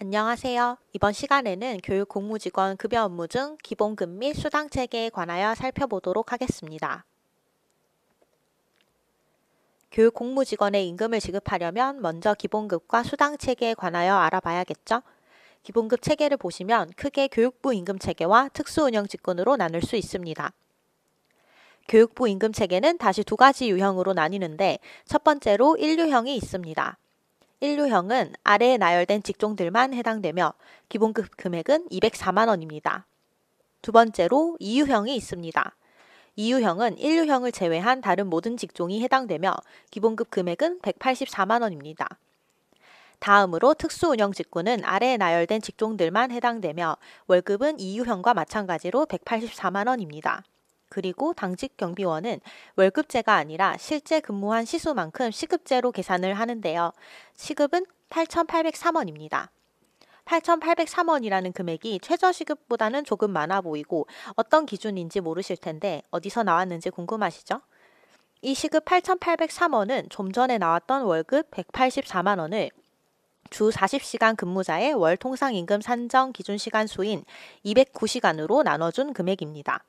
안녕하세요. 이번 시간에는 교육 공무직원 급여 업무 중 기본급 및 수당 체계에 관하여 살펴보도록 하겠습니다. 교육 공무직원의 임금을 지급하려면 먼저 기본급과 수당 체계에 관하여 알아봐야겠죠? 기본급 체계를 보시면 크게 교육부 임금 체계와 특수운영 직군으로 나눌 수 있습니다. 교육부 임금 체계는 다시 두 가지 유형으로 나뉘는데 첫 번째로 1유형이 있습니다. 1유형은 아래에 나열된 직종들만 해당되며 기본급 금액은 204만 원입니다. 두 번째로 2유형이 있습니다. 2유형은 1유형을 제외한 다른 모든 직종이 해당되며 기본급 금액은 184만 원입니다. 다음으로 특수운영 직군은 아래에 나열된 직종들만 해당되며 월급은 2유형과 마찬가지로 184만 원입니다. 그리고 당직 경비원은 월급제가 아니라 실제 근무한 시수만큼 시급제로 계산을 하는데요. 시급은 8,803원입니다. 8,803원이라는 금액이 최저시급보다는 조금 많아 보이고 어떤 기준인지 모르실 텐데 어디서 나왔는지 궁금하시죠? 이 시급 8,803원은 좀 전에 나왔던 월급 184만 원을 주 40시간 근무자의 월 통상임금 산정 기준시간 수인 209시간으로 나눠준 금액입니다.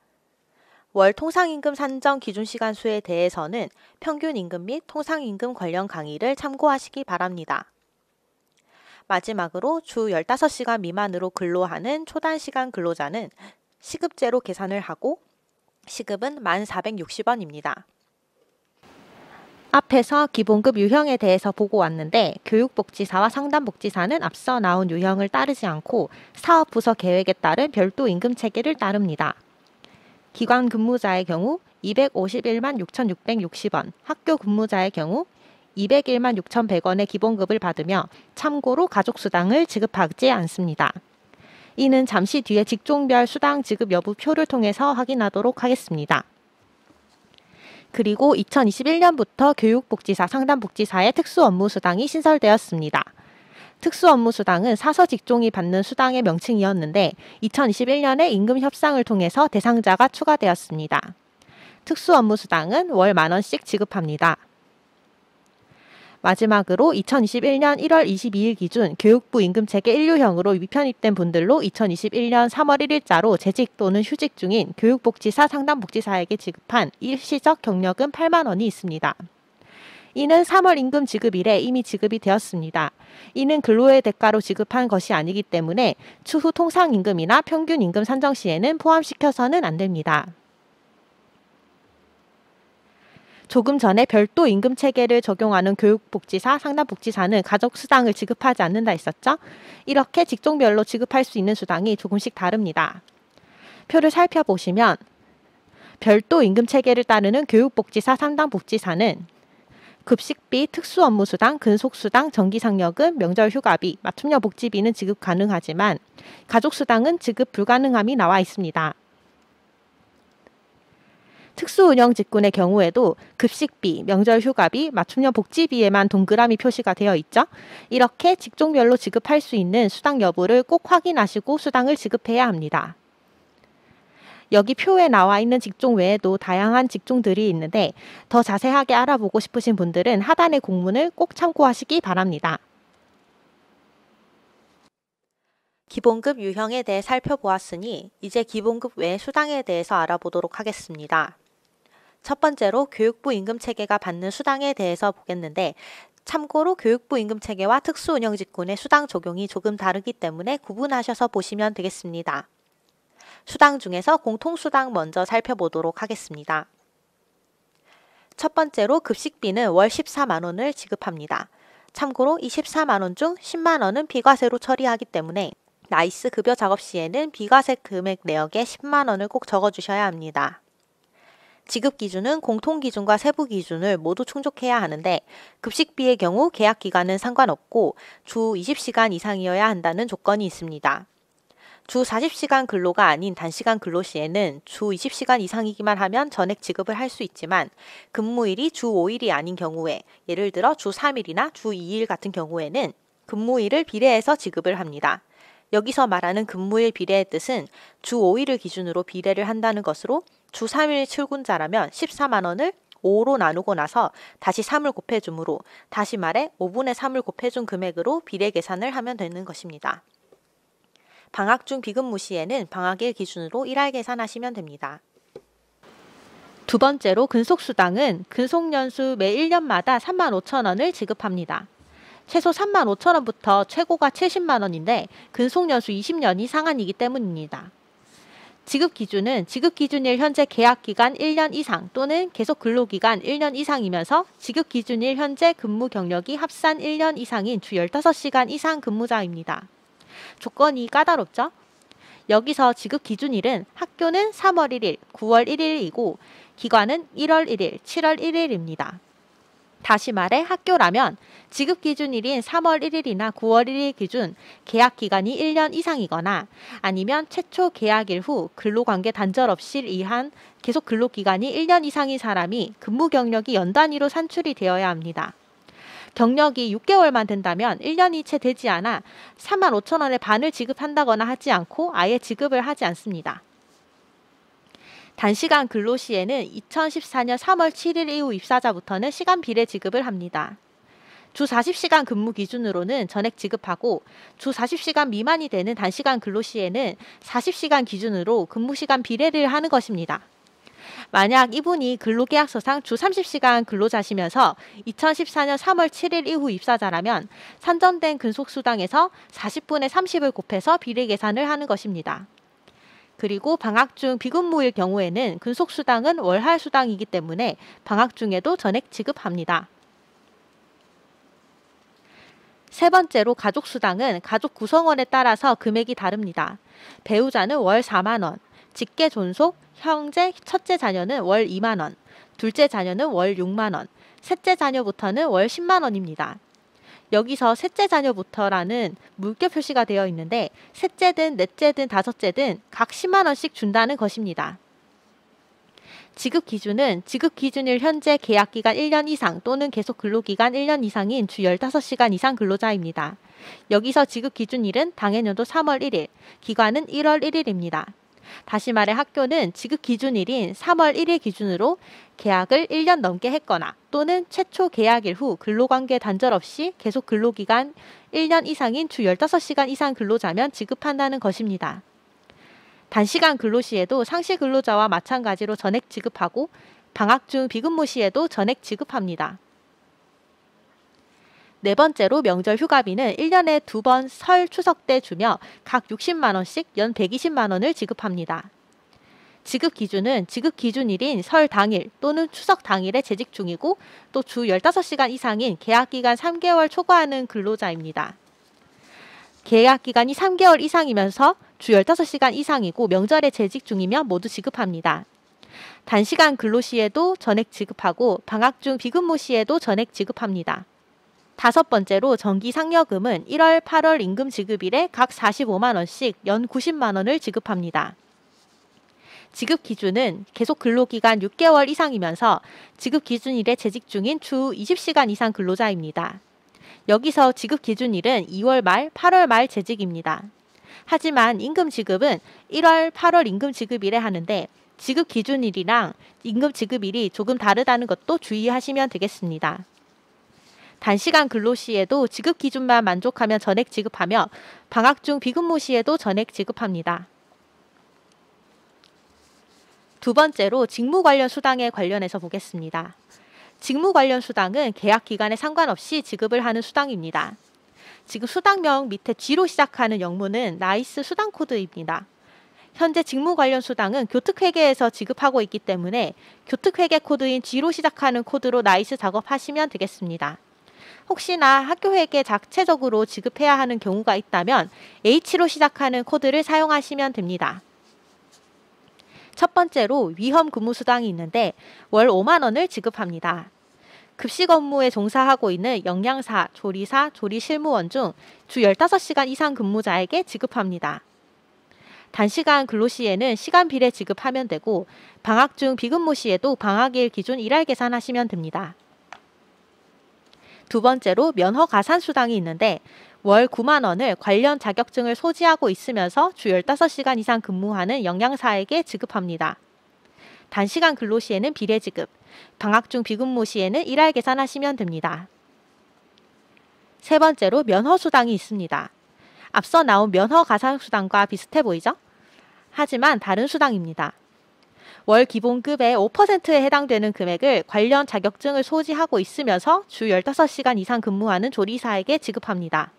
월 통상임금 산정 기준시간 수에 대해서는 평균임금 및 통상임금 관련 강의를 참고하시기 바랍니다. 마지막으로 주 15시간 미만으로 근로하는 초단시간 근로자는 시급제로 계산을 하고 시급은 1,460원입니다. 앞에서 기본급 유형에 대해서 보고 왔는데 교육복지사와 상담복지사는 앞서 나온 유형을 따르지 않고 사업부서 계획에 따른 별도 임금체계를 따릅니다. 기관 근무자의 경우 251만 6,660원, 학교 근무자의 경우 201만 6,100원의 기본급을 받으며 참고로 가족수당을 지급하지 않습니다. 이는 잠시 뒤에 직종별 수당 지급 여부 표를 통해서 확인하도록 하겠습니다. 그리고 2021년부터 교육복지사, 상담복지사의 특수업무수당이 신설되었습니다. 특수업무수당은 사서 직종이 받는 수당의 명칭이었는데 2021년에 임금 협상을 통해서 대상자가 추가되었습니다. 특수업무수당은 월 10,000원씩 지급합니다. 마지막으로 2021년 1월 22일 기준 교육부 임금체계 1유형으로 위편입된 분들로 2021년 3월 1일자로 재직 또는 휴직 중인 교육복지사, 상담복지사에게 지급한 일시적 경력금 8만 원이 있습니다. 이는 3월 임금 지급 일에 이미 지급이 되었습니다. 이는 근로의 대가로 지급한 것이 아니기 때문에 추후 통상임금이나 평균임금 산정 시에는 포함시켜서는 안 됩니다. 조금 전에 별도 임금 체계를 적용하는 교육복지사, 상담복지사는 가족수당을 지급하지 않는다 했었죠? 이렇게 직종별로 지급할 수 있는 수당이 조금씩 다릅니다. 표를 살펴보시면 별도 임금 체계를 따르는 교육복지사, 상담복지사는 급식비, 특수업무수당, 근속수당, 정기상여금, 명절휴가비, 맞춤형 복지비는 지급 가능하지만 가족수당은 지급 불가능함이 나와 있습니다. 특수운영 직군의 경우에도 급식비, 명절휴가비, 맞춤형 복지비에만 동그라미 표시가 되어 있죠. 이렇게 직종별로 지급할 수 있는 수당 여부를 꼭 확인하시고 수당을 지급해야 합니다. 여기 표에 나와 있는 직종 외에도 다양한 직종들이 있는데 더 자세하게 알아보고 싶으신 분들은 하단의 공문을 꼭 참고하시기 바랍니다. 기본급 유형에 대해 살펴보았으니 이제 기본급 외 수당에 대해서 알아보도록 하겠습니다. 첫 번째로 교육부 임금체계가 받는 수당에 대해서 보겠는데 참고로 교육부 임금체계와 특수운영직군의 수당 적용이 조금 다르기 때문에 구분하셔서 보시면 되겠습니다. 수당 중에서 공통수당 먼저 살펴보도록 하겠습니다. 첫 번째로 급식비는 월 14만 원을 지급합니다. 참고로 이 14만 원 중 10만 원은 비과세로 처리하기 때문에 나이스 급여 작업 시에는 비과세 금액 내역에 10만 원을 꼭 적어주셔야 합니다. 지급 기준은 공통 기준과 세부 기준을 모두 충족해야 하는데 급식비의 경우 계약 기간은 상관없고 주 20시간 이상이어야 한다는 조건이 있습니다. 주 40시간 근로가 아닌 단시간 근로 시에는 주 20시간 이상이기만 하면 전액 지급을 할 수 있지만 근무일이 주 5일이 아닌 경우에 예를 들어 주 3일이나 주 2일 같은 경우에는 근무일을 비례해서 지급을 합니다. 여기서 말하는 근무일 비례의 뜻은 주 5일을 기준으로 비례를 한다는 것으로 주 3일 출근자라면 14만 원을 5로 나누고 나서 다시 3을 곱해주므로 다시 말해 5분의 3을 곱해준 금액으로 비례 계산을 하면 되는 것입니다. 방학 중 비근무 시에는 방학일 기준으로 일할 계산하시면 됩니다. 두 번째로 근속수당은 근속연수 매 1년마다 35,000원을 지급합니다. 최소 35,000원부터 최고가 70만원인데 근속연수 20년 이상한이기 때문입니다. 지급기준은 지급기준일 현재 계약기간 1년 이상 또는 계속 근로기간 1년 이상이면서 지급기준일 현재 근무 경력이 합산 1년 이상인 주 15시간 이상 근무자입니다. 조건이 까다롭죠? 여기서 지급기준일은 학교는 3월 1일, 9월 1일이고 기관은 1월 1일, 7월 1일입니다. 다시 말해 학교라면 지급기준일인 3월 1일이나 9월 1일 기준 계약기간이 1년 이상이거나 아니면 최초 계약일 후 근로관계 단절 없이 일한 계속 근로기간이 1년 이상인 사람이 근무 경력이 연 단위로 산출이 되어야 합니다. 경력이 6개월만 된다면 1년이 채 되지 않아 35,000원의 반을 지급한다거나 하지 않고 아예 지급을 하지 않습니다. 단시간 근로 시에는 2014년 3월 7일 이후 입사자부터는 시간 비례 지급을 합니다. 주 40시간 근무 기준으로는 전액 지급하고 주 40시간 미만이 되는 단시간 근로 시에는 40시간 기준으로 근무 시간 비례를 하는 것입니다. 만약 이분이 근로계약서상 주 30시간 근로자시면서 2014년 3월 7일 이후 입사자라면 산정된 근속수당에서 40분의 30을 곱해서 비례 계산을 하는 것입니다. 그리고 방학 중 비근무일 경우에는 근속수당은 월할 수당이기 때문에 방학 중에도 전액 지급합니다. 세 번째로 가족수당은 가족 구성원에 따라서 금액이 다릅니다. 배우자는 월 4만원, 직계 존속, 형제, 첫째 자녀는 월 2만원, 둘째 자녀는 월 6만원, 셋째 자녀부터는 월 10만원입니다. 여기서 셋째 자녀부터라는 물결 표시가 되어 있는데 셋째든 넷째든 다섯째든 각 10만원씩 준다는 것입니다. 지급 기준은 지급 기준일 현재 계약기간 1년 이상 또는 계속 근로기간 1년 이상인 주 15시간 이상 근로자입니다. 여기서 지급 기준일은 당해년도 3월 1일, 기관은 1월 1일입니다. 다시 말해 학교는 지급 기준일인 3월 1일 기준으로 계약을 1년 넘게 했거나 또는 최초 계약일 후 근로관계 단절 없이 계속 근로기간 1년 이상인 주 15시간 이상 근로자면 지급한다는 것입니다. 단시간 근로 시에도 상시 근로자와 마찬가지로 전액 지급하고 방학 중 비근무 시에도 전액 지급합니다. 네 번째로 명절 휴가비는 1년에 2번 설 추석 때 주며 각 60만원씩 연 120만원을 지급합니다. 지급 기준은 지급 기준일인 설 당일 또는 추석 당일에 재직 중이고 또 주 15시간 이상인 계약기간 3개월 초과하는 근로자입니다. 계약기간이 3개월 이상이면서 주 15시간 이상이고 명절에 재직 중이면 모두 지급합니다. 단시간 근로 시에도 전액 지급하고 방학 중 비근무 시에도 전액 지급합니다. 다섯 번째로 정기상여금은 1월, 8월 임금 지급일에 각 45만원씩 연 90만원을 지급합니다. 지급 기준은 계속 근로기간 6개월 이상이면서 지급 기준일에 재직 중인 주 20시간 이상 근로자입니다. 여기서 지급 기준일은 2월 말, 8월 말 재직입니다. 하지만 임금 지급은 1월, 8월 임금 지급일에 하는데 지급 기준일이랑 임금 지급일이 조금 다르다는 것도 주의하시면 되겠습니다. 단시간 근로 시에도 지급 기준만 만족하면 전액 지급하며 방학 중 비근무 시에도 전액 지급합니다. 두 번째로 직무 관련 수당에 관련해서 보겠습니다. 직무 관련 수당은 계약 기간에 상관없이 지급을 하는 수당입니다. 지금 수당명 밑에 G로 시작하는 영문은 나이스 수당 코드입니다. 현재 직무 관련 수당은 교특회계에서 지급하고 있기 때문에 교특회계 코드인 G로 시작하는 코드로 나이스 작업하시면 되겠습니다. 혹시나 학교회계 자체적으로 지급해야 하는 경우가 있다면 H로 시작하는 코드를 사용하시면 됩니다. 첫 번째로 위험 근무 수당이 있는데 월 5만원을 지급합니다. 급식 업무에 종사하고 있는 영양사, 조리사, 조리실무원 중 주 15시간 이상 근무자에게 지급합니다. 단시간 근로 시에는 시간 비례 지급하면 되고 방학 중 비근무 시에도 방학일 기준 일할 계산하시면 됩니다. 두 번째로 면허 가산 수당이 있는데 월 9만원을 관련 자격증을 소지하고 있으면서 주 15시간 이상 근무하는 영양사에게 지급합니다. 단시간 근로 시에는 비례지급, 방학 중 비근무 시에는 일할 계산하시면 됩니다. 세 번째로 면허수당이 있습니다. 앞서 나온 면허 가산수당과 비슷해 보이죠? 하지만 다른 수당입니다. 월 기본급의 5%에 해당되는 금액을 관련 자격증을 소지하고 있으면서 주 15시간 이상 근무하는 조리사에게 지급합니다.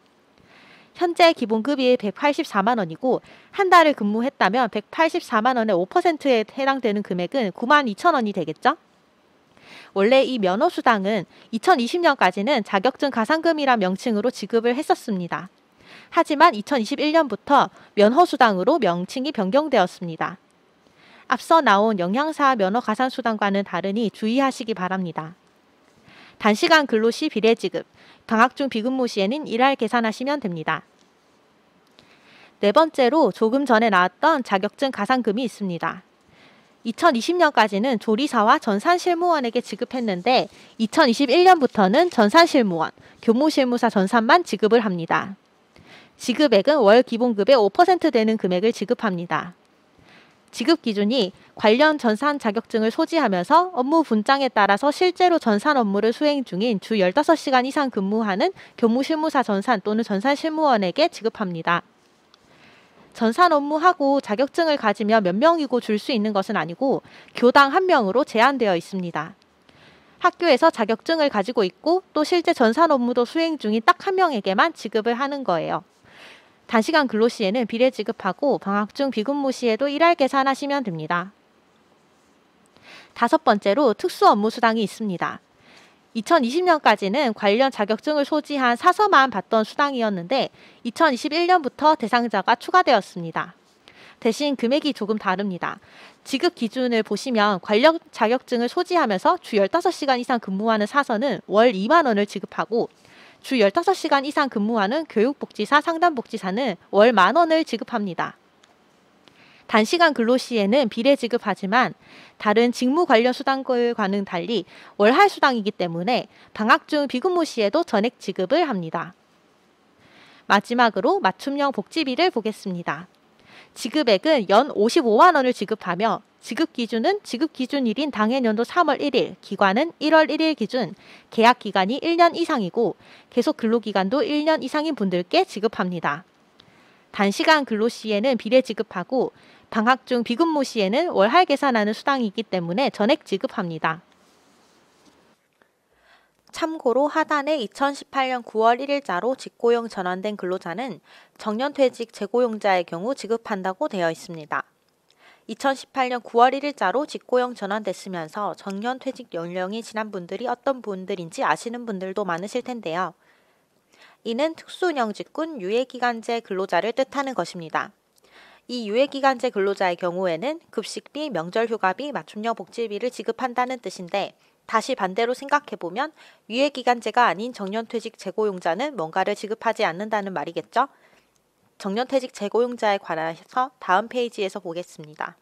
현재 기본급이 184만 원이고 한 달을 근무했다면 184만 원의 5%에 해당되는 금액은 9만 2천 원이 되겠죠? 원래 이 면허수당은 2020년까지는 자격증 가산금이란 명칭으로 지급을 했었습니다. 하지만 2021년부터 면허수당으로 명칭이 변경되었습니다. 앞서 나온 영양사 면허 가산수당과는 다르니 주의하시기 바랍니다. 단시간 근로 시 비례지급, 방학 중 비근무 시에는 일할 계산하시면 됩니다. 네 번째로 조금 전에 나왔던 자격증 가산금이 있습니다. 2020년까지는 조리사와 전산실무원에게 지급했는데 2021년부터는 전산실무원, 교무실무사 전산만 지급을 합니다. 지급액은 월 기본급의 5% 되는 금액을 지급합니다. 지급 기준이 관련 전산 자격증을 소지하면서 업무 분장에 따라서 실제로 전산 업무를 수행 중인 주 15시간 이상 근무하는 교무실무사 전산 또는 전산실무원에게 지급합니다. 전산 업무하고 자격증을 가지면 몇 명이고 줄 수 있는 것은 아니고 교당 1명으로 제한되어 있습니다. 학교에서 자격증을 가지고 있고 또 실제 전산 업무도 수행 중인 딱 1명에게만 지급을 하는 거예요. 단시간 근로 시에는 비례 지급하고 방학 중 비근무 시에도 일할 계산하시면 됩니다. 다섯 번째로 특수 업무 수당이 있습니다. 2020년까지는 관련 자격증을 소지한 사서만 받던 수당이었는데 2021년부터 대상자가 추가되었습니다. 대신 금액이 조금 다릅니다. 지급 기준을 보시면 관련 자격증을 소지하면서 주 15시간 이상 근무하는 사서는 월 2만 원을 지급하고 주 15시간 이상 근무하는 교육복지사, 상담복지사는 월 10,000원을 지급합니다. 단시간 근로 시에는 비례 지급하지만 다른 직무 관련 수당과는 달리 월할 수당이기 때문에 방학 중 비근무 시에도 전액 지급을 합니다. 마지막으로 맞춤형 복지비를 보겠습니다. 지급액은 연 55만 원을 지급하며 지급 기준은 지급 기준일인 당해년도 3월 1일, 기관은 1월 1일 기준, 계약 기간이 1년 이상이고 계속 근로기간도 1년 이상인 분들께 지급합니다. 단시간 근로 시에는 비례 지급하고 방학 중 비근무 시에는 월할 계산하는 수당이기 때문에 전액 지급합니다. 참고로 하단에 2018년 9월 1일자로 직고용 전환된 근로자는 정년퇴직 재고용자의 경우 지급한다고 되어 있습니다. 2018년 9월 1일자로 직고용 전환됐으면서 정년퇴직 연령이 지난 분들이 어떤 분들인지 아시는 분들도 많으실 텐데요. 이는 특수운영직군 유예기간제 근로자를 뜻하는 것입니다. 이 유예기간제 근로자의 경우에는 급식비, 명절휴가비, 맞춤형 복지비를 지급한다는 뜻인데 다시 반대로 생각해보면 유예기간제가 아닌 정년퇴직 재고용자는 뭔가를 지급하지 않는다는 말이겠죠? 정년퇴직 재고용자에 관해서 다음 페이지에서 보겠습니다.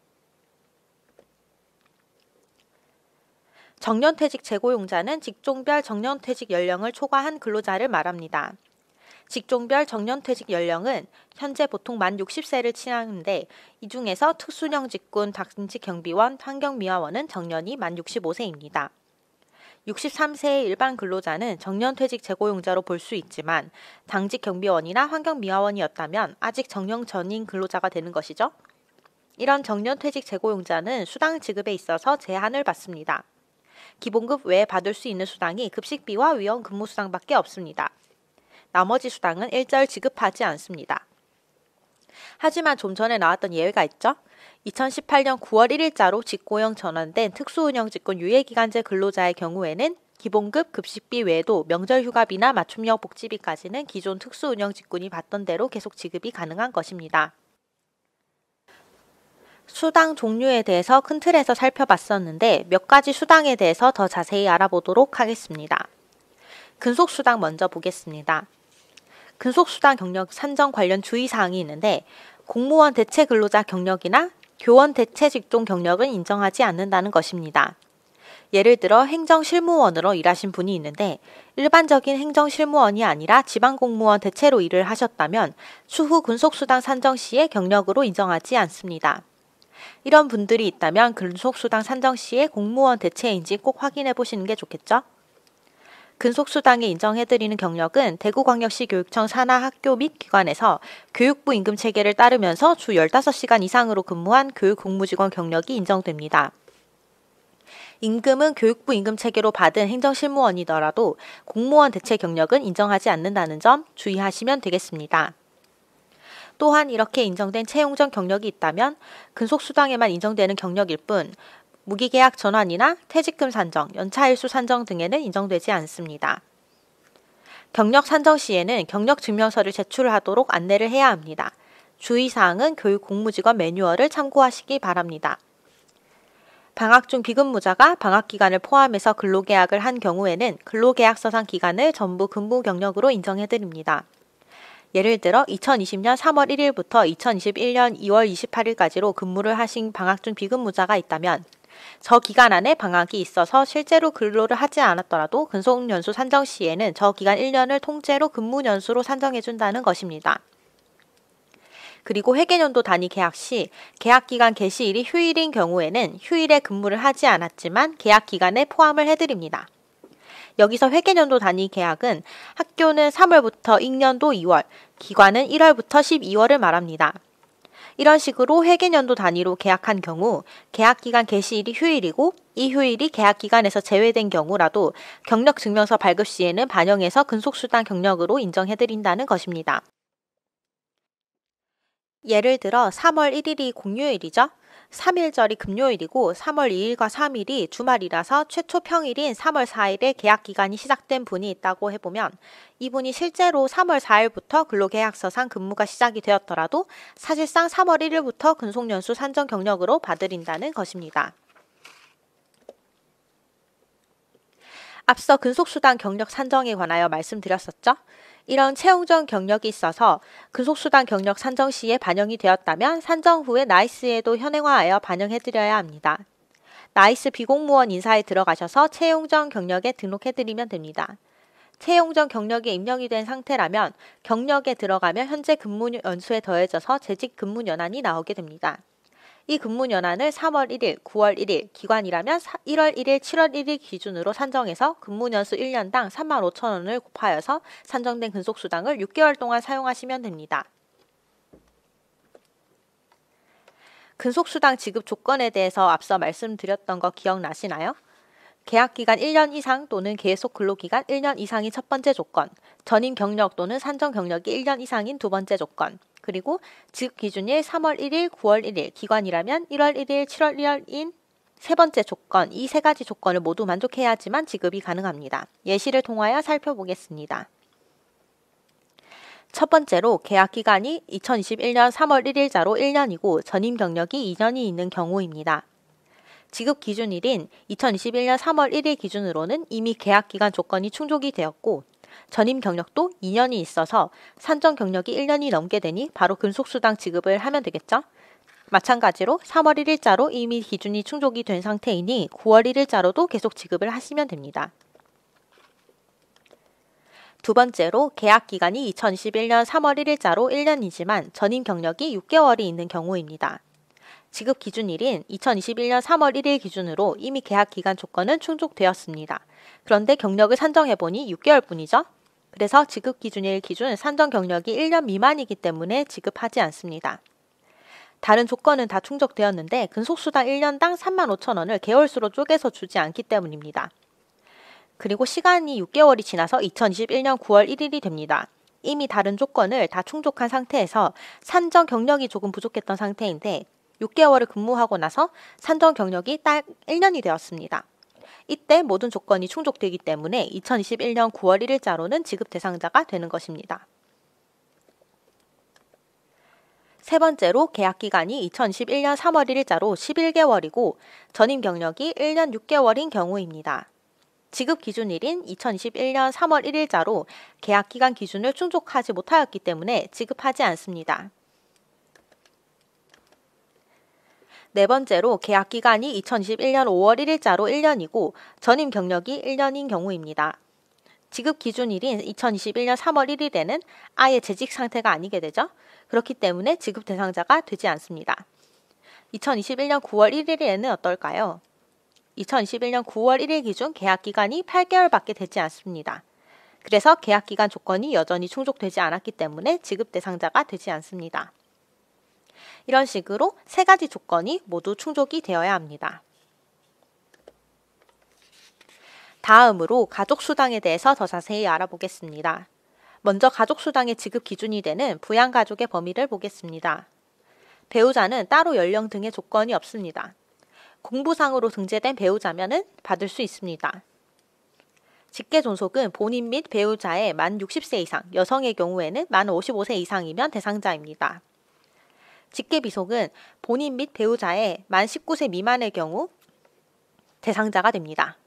정년퇴직 재고용자는 직종별 정년퇴직 연령을 초과한 근로자를 말합니다. 직종별 정년퇴직 연령은 현재 보통 만 60세를 치르는데 이 중에서 특수형 직군 당직 경비원, 환경미화원은 정년이 만 65세입니다. 63세의 일반 근로자는 정년퇴직 재고용자로 볼 수 있지만 당직 경비원이나 환경미화원이었다면 아직 정년 전인 근로자가 되는 것이죠. 이런 정년퇴직 재고용자는 수당 지급에 있어서 제한을 받습니다. 기본급 외에 받을 수 있는 수당이 급식비와 위험 근무수당밖에 없습니다. 나머지 수당은 일절 지급하지 않습니다. 하지만 좀 전에 나왔던 예외가 있죠. 2018년 9월 1일자로 직고용 전환된 특수운영직군 유예기간제 근로자의 경우에는 기본급 급식비 외에도 명절휴가비나 맞춤형 복지비까지는 기존 특수운영직군이 받던 대로 계속 지급이 가능한 것입니다. 수당 종류에 대해서 큰 틀에서 살펴봤었는데 몇 가지 수당에 대해서 더 자세히 알아보도록 하겠습니다. 근속수당 먼저 보겠습니다. 근속수당 경력 산정 관련 주의사항이 있는데 공무원 대체 근로자 경력이나 교원 대체 직종 경력은 인정하지 않는다는 것입니다. 예를 들어 행정실무원으로 일하신 분이 있는데 일반적인 행정실무원이 아니라 지방공무원 대체로 일을 하셨다면 추후 근속수당 산정 시에 경력으로 인정하지 않습니다. 이런 분들이 있다면 근속수당 산정 시에 공무원 대체인지 꼭 확인해 보시는 게 좋겠죠? 근속수당에 인정해드리는 경력은 대구광역시 교육청 산하 학교 및 기관에서 교육부 임금체계를 따르면서 주 15시간 이상으로 근무한 교육공무직원 경력이 인정됩니다. 임금은 교육부 임금체계로 받은 행정실무원이더라도 공무원 대체 경력은 인정하지 않는다는 점 주의하시면 되겠습니다. 또한 이렇게 인정된 채용전 경력이 있다면 근속수당에만 인정되는 경력일 뿐 무기계약 전환이나 퇴직금 산정, 연차일수 산정 등에는 인정되지 않습니다. 경력 산정 시에는 경력증명서를 제출하도록 안내를 해야 합니다. 주의사항은 교육공무직원 매뉴얼을 참고하시기 바랍니다. 방학 중 비근무자가 방학기간을 포함해서 근로계약을 한 경우에는 근로계약서상 기간을 전부 근무 경력으로 인정해드립니다. 예를 들어 2020년 3월 1일부터 2021년 2월 28일까지로 근무를 하신 방학 중 비근무자가 있다면 저 기간 안에 방학이 있어서 실제로 근로를 하지 않았더라도 근속연수 산정 시에는 저 기간 1년을 통째로 근무연수로 산정해준다는 것입니다. 그리고 회계연도 단위 계약 시 계약기간 개시일이 휴일인 경우에는 휴일에 근무를 하지 않았지만 계약기간에 포함을 해드립니다. 여기서 회계연도 단위 계약은 학교는 3월부터 익년도 2월, 기관은 1월부터 12월을 말합니다. 이런 식으로 회계연도 단위로 계약한 경우 계약기간 개시일이 휴일이고 이 휴일이 계약기간에서 제외된 경우라도 경력증명서 발급 시에는 반영해서 근속수당 경력으로 인정해드린다는 것입니다. 예를 들어 3월 1일이 공휴일이죠. 3일절이 금요일이고 3월 2일과 3일이 주말이라서 최초 평일인 3월 4일에 계약기간이 시작된 분이 있다고 해보면 이분이 실제로 3월 4일부터 근로계약서상 근무가 시작이 되었더라도 사실상 3월 1일부터 근속연수 산정 경력으로 봐드린다는 것입니다. 앞서 근속수당 경력 산정에 관하여 말씀드렸었죠. 이런 채용전 경력이 있어서 근속수당 경력 산정 시에 반영이 되었다면 산정 후에 나이스에도 현행화하여 반영해드려야 합니다. 나이스 비공무원 인사에 들어가셔서 채용전 경력에 등록해드리면 됩니다. 채용전 경력이 입력이 된 상태라면 경력에 들어가면 현재 근무 연수에 더해져서 재직 근무 연한이 나오게 됩니다. 이 근무 연한을 3월 1일, 9월 1일, 기관이라면 1월 1일, 7월 1일 기준으로 산정해서 근무 연수 1년당 35,000원을 곱하여서 산정된 근속수당을 6개월 동안 사용하시면 됩니다. 근속수당 지급 조건에 대해서 앞서 말씀드렸던 거 기억나시나요? 계약기간 1년 이상 또는 계속 근로기간 1년 이상이 첫 번째 조건, 전임 경력 또는 산정 경력이 1년 이상인 두 번째 조건, 그리고 지급 기준일 3월 1일, 9월 1일, 기관이라면 1월 1일, 7월 1일인 세 번째 조건, 이 세 가지 조건을 모두 만족해야지만 지급이 가능합니다. 예시를 통하여 살펴보겠습니다. 첫 번째로 계약기간이 2021년 3월 1일자로 1년이고 전임 경력이 2년이 있는 경우입니다. 지급 기준일인 2021년 3월 1일 기준으로는 이미 계약기간 조건이 충족이 되었고 전임 경력도 2년이 있어서 산정 경력이 1년이 넘게 되니 바로 근속수당 지급을 하면 되겠죠? 마찬가지로 3월 1일자로 이미 기준이 충족이 된 상태이니 9월 1일자로도 계속 지급을 하시면 됩니다. 두 번째로 계약기간이 2021년 3월 1일자로 1년이지만 전임 경력이 6개월이 있는 경우입니다. 지급 기준일인 2021년 3월 1일 기준으로 이미 계약기간 조건은 충족되었습니다. 그런데 경력을 산정해보니 6개월뿐이죠. 그래서 지급 기준일 기준 산정 경력이 1년 미만이기 때문에 지급하지 않습니다. 다른 조건은 다 충족되었는데 근속수당 1년당 35,000원을 개월수로 쪼개서 주지 않기 때문입니다. 그리고 시간이 6개월이 지나서 2021년 9월 1일이 됩니다. 이미 다른 조건을 다 충족한 상태에서 산정 경력이 조금 부족했던 상태인데 6개월을 근무하고 나서 산정 경력이 딱 1년이 되었습니다. 이때 모든 조건이 충족되기 때문에 2021년 9월 1일자로는 지급 대상자가 되는 것입니다. 세 번째로 계약기간이 2021년 3월 1일자로 11개월이고 전임 경력이 1년 6개월인 경우입니다. 지급 기준일인 2021년 3월 1일자로 계약기간 기준을 충족하지 못하였기 때문에 지급하지 않습니다. 네 번째로 계약기간이 2021년 5월 1일자로 1년이고 전임 경력이 1년인 경우입니다. 지급 기준일인 2021년 3월 1일에는 아예 재직 상태가 아니게 되죠. 그렇기 때문에 지급 대상자가 되지 않습니다. 2021년 9월 1일에는 어떨까요? 2021년 9월 1일 기준 계약 기간이 8개월밖에 되지 않습니다. 그래서 계약 기간 조건이 여전히 충족되지 않았기 때문에 지급 대상자가 되지 않습니다. 이런 식으로 세 가지 조건이 모두 충족이 되어야 합니다. 다음으로 가족수당에 대해서 더 자세히 알아보겠습니다. 먼저 가족수당의 지급 기준이 되는 부양가족의 범위를 보겠습니다. 배우자는 따로 연령 등의 조건이 없습니다. 공부상으로 등재된 배우자면은 받을 수 있습니다. 직계존속은 본인 및 배우자의 만 60세 이상, 여성의 경우에는 만 55세 이상이면 대상자입니다. 직계비속은 본인 및 배우자의 만 19세 미만의 경우 대상자가 됩니다.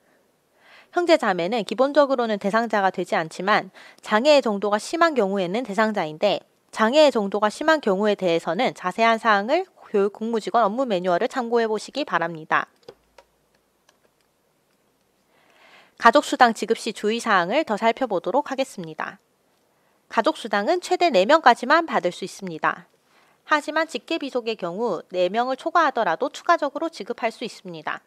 형제자매는 기본적으로는 대상자가 되지 않지만 장애의 정도가 심한 경우에는 대상자인데 장애의 정도가 심한 경우에 대해서는 자세한 사항을 교육 공무직원 업무 매뉴얼을 참고해 보시기 바랍니다. 가족수당 지급 시 주의사항을 더 살펴보도록 하겠습니다. 가족수당은 최대 4명까지만 받을 수 있습니다. 하지만 직계비속의 경우 4명을 초과하더라도 추가적으로 지급할 수 있습니다.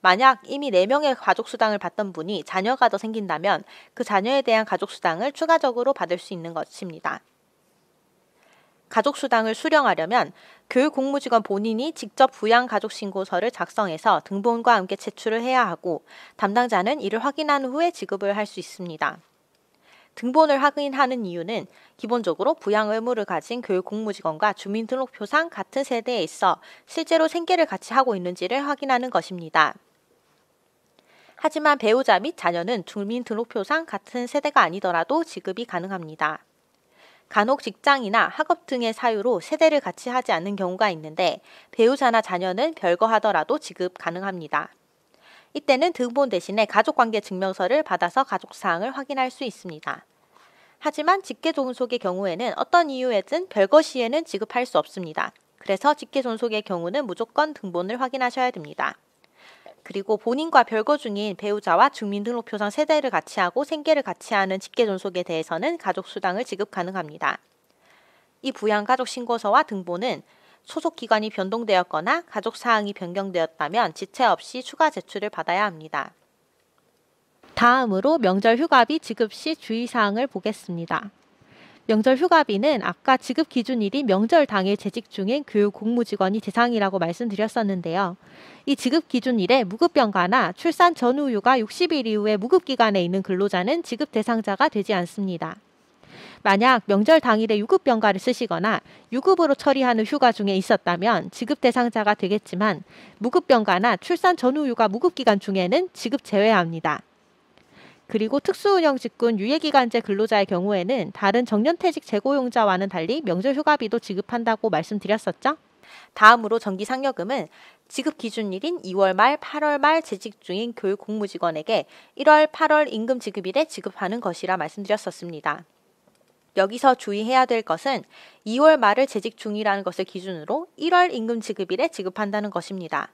만약 이미 4명의 가족수당을 받던 분이 자녀가 더 생긴다면 그 자녀에 대한 가족수당을 추가적으로 받을 수 있는 것입니다. 가족수당을 수령하려면 교육공무직원 본인이 직접 부양가족신고서를 작성해서 등본과 함께 제출을 해야 하고 담당자는 이를 확인한 후에 지급을 할 수 있습니다. 등본을 확인하는 이유는 기본적으로 부양 의무를 가진 교육공무직원과 주민등록표상 같은 세대에 있어 실제로 생계를 같이 하고 있는지를 확인하는 것입니다. 하지만 배우자 및 자녀는 주민등록표상 같은 세대가 아니더라도 지급이 가능합니다. 간혹 직장이나 학업 등의 사유로 세대를 같이 하지 않는 경우가 있는데 배우자나 자녀는 별거하더라도 지급 가능합니다. 이때는 등본 대신에 가족관계 증명서를 받아서 가족사항을 확인할 수 있습니다. 하지만 직계존속의 경우에는 어떤 이유에든 별거 시에는 지급할 수 없습니다. 그래서 직계존속의 경우는 무조건 등본을 확인하셔야 됩니다. 그리고 본인과 별거 중인 배우자와 주민등록표상 세대를 같이 하고 생계를 같이 하는 직계존속에 대해서는 가족수당을 지급 가능합니다. 이 부양가족신고서와 등본은 소속기관이 변동되었거나 가족사항이 변경되었다면 지체 없이 추가 제출을 받아야 합니다. 다음으로 명절 휴가비 지급 시 주의사항을 보겠습니다. 명절 휴가비는 아까 지급 기준일이 명절 당일 재직 중인 교육 공무직원이 대상이라고 말씀드렸었는데요. 이 지급 기준일에 무급병가나 출산 전후 휴가 60일 이후에 무급기간에 있는 근로자는 지급 대상자가 되지 않습니다. 만약 명절 당일에 유급병가를 쓰시거나 유급으로 처리하는 휴가 중에 있었다면 지급 대상자가 되겠지만 무급병가나 출산 전후 휴가 무급기간 중에는 지급 제외합니다. 그리고 특수운영 직군 유예기간제 근로자의 경우에는 다른 정년퇴직 재고용자와는 달리 명절 휴가비도 지급한다고 말씀드렸었죠? 다음으로 정기상여금은 지급 기준일인 2월 말, 8월 말 재직 중인 교육 공무직원에게 1월, 8월 임금 지급일에 지급하는 것이라 말씀드렸었습니다. 여기서 주의해야 될 것은 2월 말을 재직 중이라는 것을 기준으로 1월 임금 지급일에 지급한다는 것입니다.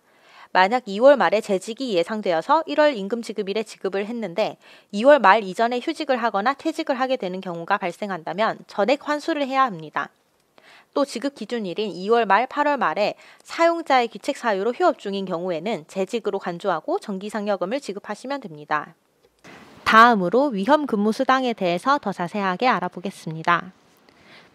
만약 2월 말에 재직이 예상되어서 1월 임금 지급일에 지급을 했는데 2월 말 이전에 휴직을 하거나 퇴직을 하게 되는 경우가 발생한다면 전액 환수를 해야 합니다. 또 지급 기준일인 2월 말, 8월 말에 사용자의 귀책 사유로 휴업 중인 경우에는 재직으로 간주하고 정기상여금을 지급하시면 됩니다. 다음으로 위험근무수당에 대해서 더 자세하게 알아보겠습니다.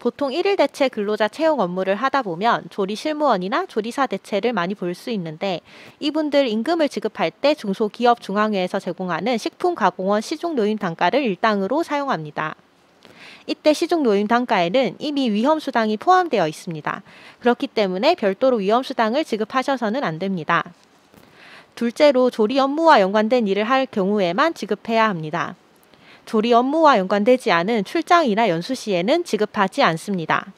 보통 1일 대체 근로자 채용 업무를 하다 보면 조리실무원이나 조리사 대체를 많이 볼 수 있는데 이분들 임금을 지급할 때 중소기업중앙회에서 제공하는 식품가공원 시중노임 단가를 일당으로 사용합니다. 이때 시중노임 단가에는 이미 위험수당이 포함되어 있습니다. 그렇기 때문에 별도로 위험수당을 지급하셔서는 안 됩니다. 둘째로 조리 업무와 연관된 일을 할 경우에만 지급해야 합니다. 조리 업무와 연관되지 않은 출장이나 연수 시에는 지급하지 않습니다.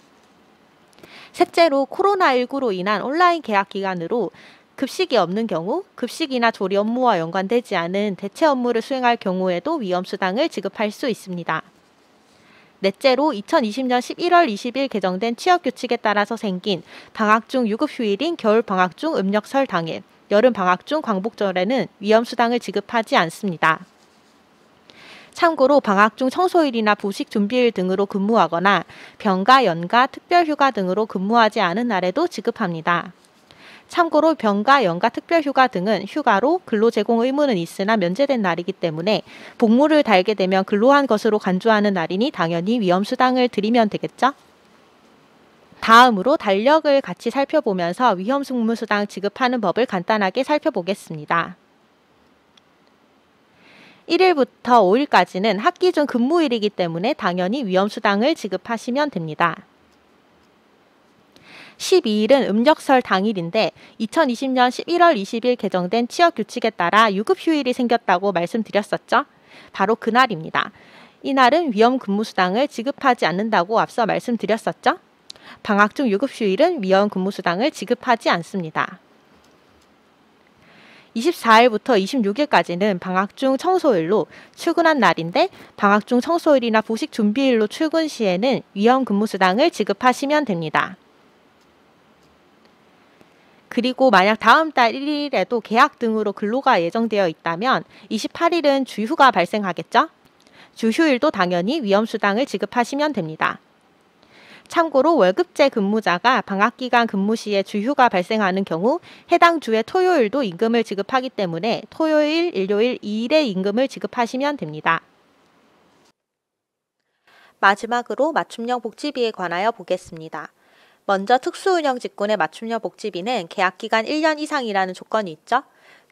셋째로 코로나19로 인한 온라인 계약 기간으로 급식이 없는 경우, 급식이나 조리 업무와 연관되지 않은 대체 업무를 수행할 경우에도 위험수당을 지급할 수 있습니다. 넷째로 2020년 11월 20일 개정된 취업규칙에 따라서 생긴 방학 중 유급휴일인 겨울방학 중 음력설 당일, 여름방학 중 광복절에는 위험수당을 지급하지 않습니다. 참고로 방학 중 청소일이나 부식 준비일 등으로 근무하거나 병가, 연가, 특별휴가 등으로 근무하지 않은 날에도 지급합니다. 참고로 병가, 연가, 특별휴가 등은 휴가로 근로 제공 의무는 있으나 면제된 날이기 때문에 복무를 달게 되면 근로한 것으로 간주하는 날이니 당연히 위험수당을 드리면 되겠죠? 다음으로 달력을 같이 살펴보면서 위험근무수당 지급하는 법을 간단하게 살펴보겠습니다. 1일부터 5일까지는 학기 중 근무일이기 때문에 당연히 위험수당을 지급하시면 됩니다. 12일은 음력설 당일인데 2020년 11월 20일 개정된 취업규칙에 따라 유급휴일이 생겼다고 말씀드렸었죠? 바로 그날입니다. 이날은 위험근무수당을 지급하지 않는다고 앞서 말씀드렸었죠? 방학 중 유급휴일은 위험근무수당을 지급하지 않습니다. 24일부터 26일까지는 방학 중 청소일로 출근한 날인데 방학 중 청소일이나 부식 준비일로 출근 시에는 위험근무수당을 지급하시면 됩니다. 그리고 만약 다음 달 1일에도 개학 등으로 근로가 예정되어 있다면 28일은 주휴가 발생하겠죠? 주휴일도 당연히 위험수당을 지급하시면 됩니다. 참고로 월급제 근무자가 방학기간 근무 시에 주휴가 발생하는 경우 해당 주의 토요일도 임금을 지급하기 때문에 토요일, 일요일 2일의 임금을 지급하시면 됩니다. 마지막으로 맞춤형 복지비에 관하여 보겠습니다. 먼저 특수운영 직군의 맞춤형 복지비는 계약기간 1년 이상이라는 조건이 있죠.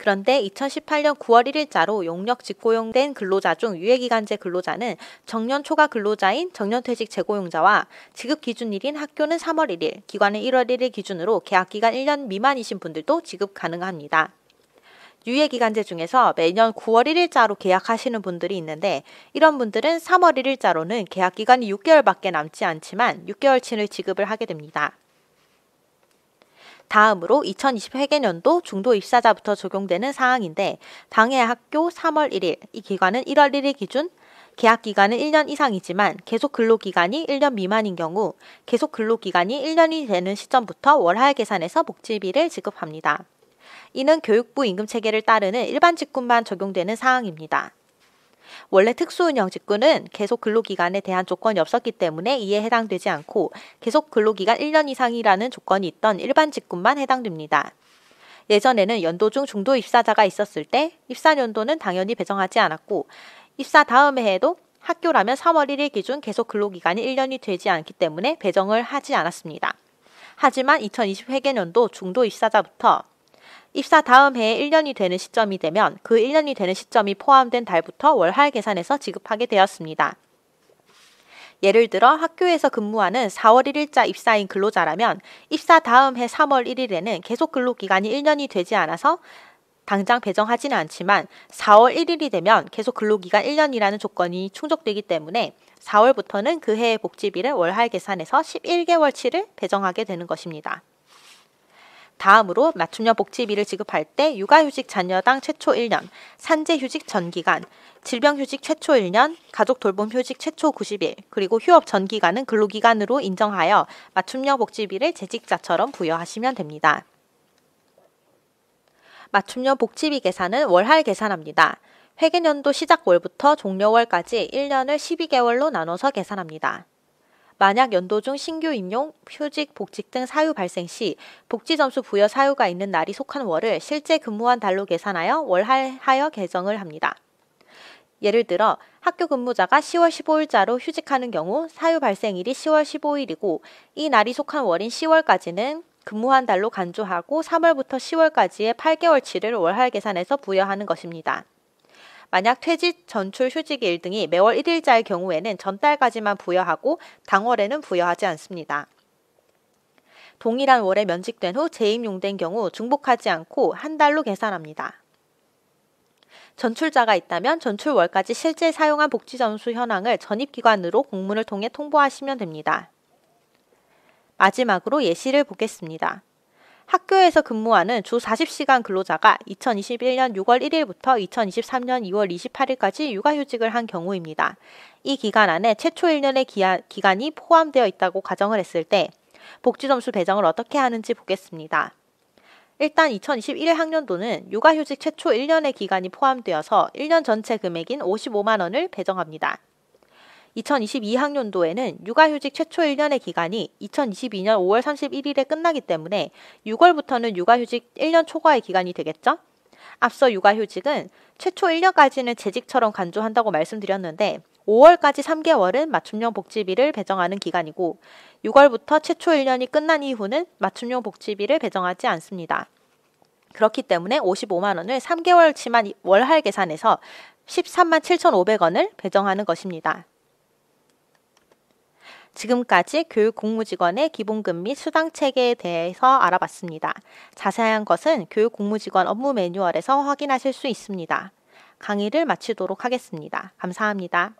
그런데 2018년 9월 1일자로 용역 직고용된 근로자 중 유예기간제 근로자는 정년 초과 근로자인 정년퇴직 재고용자와 지급기준일인 학교는 3월 1일, 기관은 1월 1일 기준으로 계약기간 1년 미만이신 분들도 지급 가능합니다. 유예기간제 중에서 매년 9월 1일자로 계약하시는 분들이 있는데 이런 분들은 3월 1일자로는 계약기간이 6개월밖에 남지 않지만 6개월치를 지급을 하게 됩니다. 다음으로 2020 회계년도 중도 입사자부터 적용되는 사항인데 당해 학교 3월 1일, 이 기간은 1월 1일 기준, 계약 기간은 1년 이상이지만 계속 근로기간이 1년 미만인 경우 계속 근로기간이 1년이 되는 시점부터 월할 계산해서 복지비를 지급합니다. 이는 교육부 임금체계를 따르는 일반 직군만 적용되는 사항입니다. 원래 특수운영 직군은 계속 근로기간에 대한 조건이 없었기 때문에 이에 해당되지 않고 계속 근로기간 1년 이상이라는 조건이 있던 일반 직군만 해당됩니다. 예전에는 연도 중 중도 입사자가 있었을 때 입사연도는 당연히 배정하지 않았고 입사 다음 해에도 학교라면 3월 1일 기준 계속 근로기간이 1년이 되지 않기 때문에 배정을 하지 않았습니다. 하지만 2020 회계년도 중도 입사자부터 입사 다음 해에 1년이 되는 시점이 되면 그 1년이 되는 시점이 포함된 달부터 월할 계산해서 지급하게 되었습니다. 예를 들어 학교에서 근무하는 4월 1일자 입사인 근로자라면 입사 다음 해 3월 1일에는 계속 근로기간이 1년이 되지 않아서 당장 배정하지는 않지만 4월 1일이 되면 계속 근로기간 1년이라는 조건이 충족되기 때문에 4월부터는 그 해의 복지비를 월할 계산해서 11개월치를 배정하게 되는 것입니다. 다음으로 맞춤형 복지비를 지급할 때 육아휴직 자녀당 최초 1년, 산재휴직 전기간, 질병휴직 최초 1년, 가족돌봄휴직 최초 90일, 그리고 휴업 전기간은 근로기간으로 인정하여 맞춤형 복지비를 재직자처럼 부여하시면 됩니다. 맞춤형 복지비 계산은 월할 계산합니다. 회계년도 시작월부터 종료월까지 1년을 12개월로 나눠서 계산합니다. 만약 연도 중 신규 임용, 휴직, 복직 등 사유 발생 시 복지점수 부여 사유가 있는 날이 속한 월을 실제 근무한 달로 계산하여 월할하여 계정을 합니다. 예를 들어 학교 근무자가 10월 15일자로 휴직하는 경우 사유 발생일이 10월 15일이고 이 날이 속한 월인 10월까지는 근무한 달로 간주하고 3월부터 10월까지의 8개월치를 월할 계산해서 부여하는 것입니다. 만약 퇴직, 전출, 휴직일 등이 매월 1일자의 경우에는 전달까지만 부여하고 당월에는 부여하지 않습니다. 동일한 월에 면직된 후 재임용된 경우 중복하지 않고 한 달로 계산합니다. 전출자가 있다면 전출월까지 실제 사용한 복지점수 현황을 전입기관으로 공문을 통해 통보하시면 됩니다. 마지막으로 예시를 보겠습니다. 학교에서 근무하는 주 40시간 근로자가 2021년 6월 1일부터 2023년 2월 28일까지 육아휴직을 한 경우입니다. 이 기간 안에 최초 1년의 기간이 포함되어 있다고 가정을 했을 때 복지점수 배정을 어떻게 하는지 보겠습니다. 일단 2021 학년도는 육아휴직 최초 1년의 기간이 포함되어서 1년 전체 금액인 55만 원을 배정합니다. 2022학년도에는 육아휴직 최초 1년의 기간이 2022년 5월 31일에 끝나기 때문에 6월부터는 육아휴직 1년 초과의 기간이 되겠죠? 앞서 육아휴직은 최초 1년까지는 재직처럼 간주한다고 말씀드렸는데 5월까지 3개월은 맞춤형 복지비를 배정하는 기간이고 6월부터 최초 1년이 끝난 이후는 맞춤형 복지비를 배정하지 않습니다. 그렇기 때문에 55만 원을 3개월치만 월할 계산해서 13만 7,500원을 배정하는 것입니다. 지금까지 교육 공무직원의 기본급 및 수당 체계에 대해서 알아봤습니다. 자세한 것은 교육 공무직원 업무 매뉴얼에서 확인하실 수 있습니다. 강의를 마치도록 하겠습니다. 감사합니다.